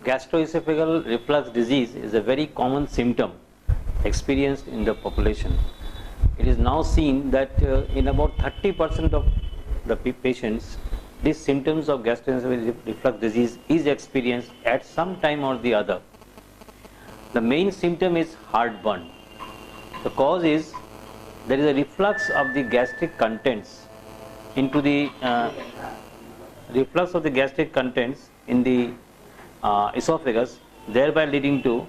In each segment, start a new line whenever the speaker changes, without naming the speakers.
gastroesophageal reflux disease is a very common symptom experienced in the population. It is now seen that in about 30% of the patients, these symptoms of gastroesophageal reflux disease is experienced at some time or the other. The main symptom is heartburn. The cause is there is a reflux of the gastric contents into the reflux of the gastric contents in the esophagus, thereby leading to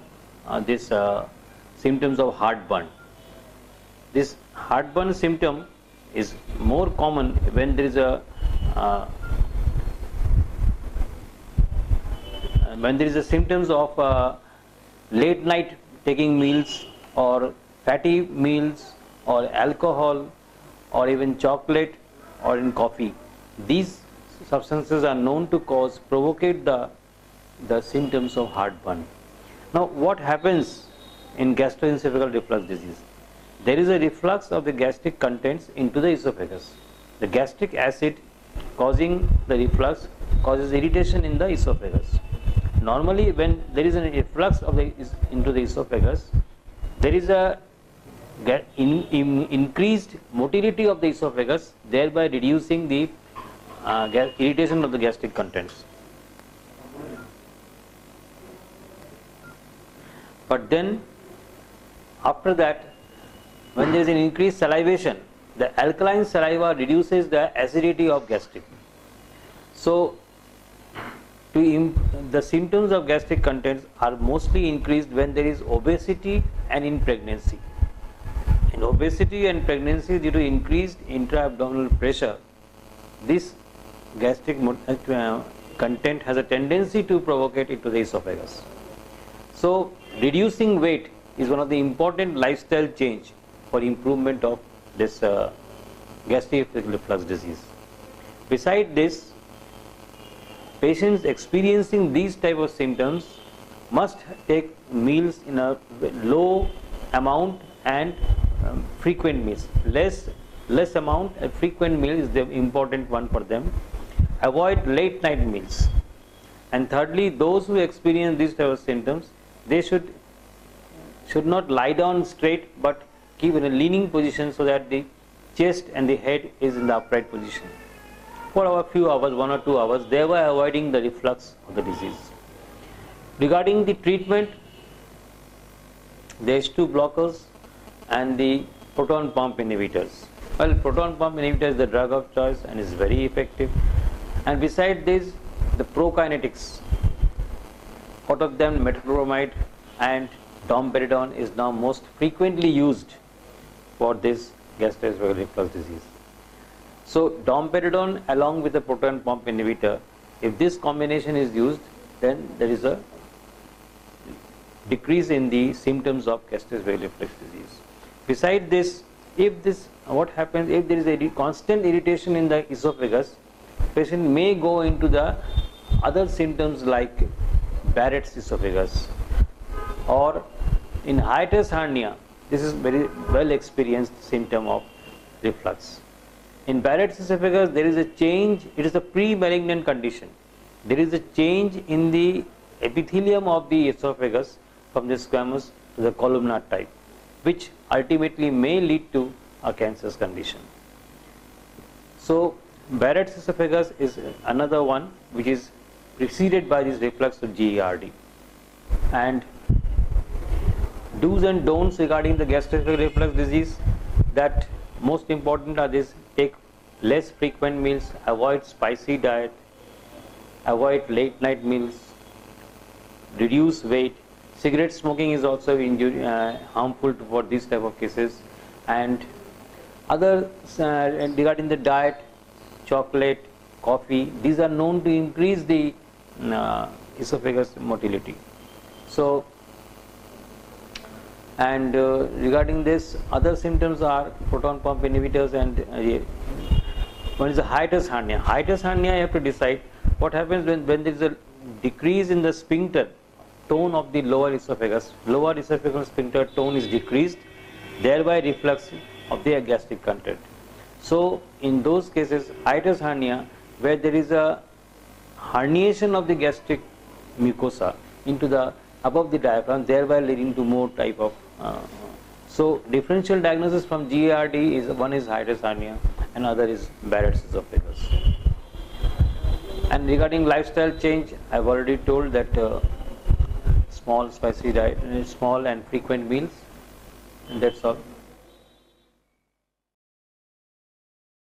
this symptoms of heartburn. This heartburn symptom is more common when there is a symptoms of late night taking meals or fatty meals or alcohol or even chocolate or in coffee. These substances are known to provocate the symptoms of heartburn. Now, what happens in gastroesophageal reflux disease? There is a reflux of the gastric contents into the esophagus. The gastric acid causing the reflux causes irritation in the esophagus. Normally, when there is an reflux of into the esophagus, there is a increased motility of the esophagus, thereby reducing the irritation of the gastric contents. But then, after that, when there is an increased salivation, the alkaline saliva reduces the acidity of gastric. So, the symptoms of gastric contents are mostly increased when there is obesity and in pregnancy. In obesity and pregnancy, due to increased intra-abdominal pressure, this gastric content has a tendency to provocate into the esophagus. So, reducing weight is one of the important lifestyle change for improvement of this gastroesophageal reflux disease. Besides this, patients experiencing these type of symptoms must take meals in a low amount and frequent meals. Less amount and frequent meal is the important one for them. Avoid late night meals. And thirdly, those who experience these type of symptoms, they should not lie down straight but keep in a leaning position so that the chest and the head is in the upright position for a few hours, 1 or 2 hours, thereby avoiding the reflux of the disease. Regarding the treatment, the H2 blockers and the proton pump inhibitors. Well, proton pump inhibitor is the drug of choice and is very effective. And beside this, the prokinetics, out of them metoclopramide and domperidone is now most frequently used for this gastroesophageal reflux disease. So, domperidone along with the proton pump inhibitor, if this combination is used, then there is a decrease in the symptoms of gastroesophageal reflux disease. Besides this, what happens if there is a constant irritation in the esophagus, patient may go into the other symptoms like Barrett's esophagus, or in hiatus hernia. This is very well experienced symptom of reflux. In Barrett's esophagus, there is a change. It is a pre-malignant condition. There is a change in the epithelium of the esophagus from the squamous to the columnar type, which ultimately may lead to a cancerous condition. So, Barrett's esophagus is another one which is preceded by this reflux of GERD. And do's and don'ts regarding the gastroesophageal reflux disease, that most important are this: take less frequent meals, avoid spicy diet, avoid late night meals, reduce weight. Cigarette smoking is also harmful for these type of cases. And other regarding the diet, chocolate, coffee, these are known to increase the esophagus motility. So, and regarding this, other symptoms are proton pump inhibitors and one is a hiatus hernia. Hiatus hernia, you have to decide what happens when there is a decrease in the sphincter tone of the lower esophagus. Lower esophageal sphincter tone is decreased, thereby reflux of the gastric content. So, in those cases, hiatus hernia, where there is a herniation of the gastric mucosa into the above the diaphragm, thereby leading to more type of so differential diagnosis from GERD is one is hiatus hernia and other is Barrett's esophagus. And regarding lifestyle change, I've already told that small spicy diet, small and frequent meals, and that's all.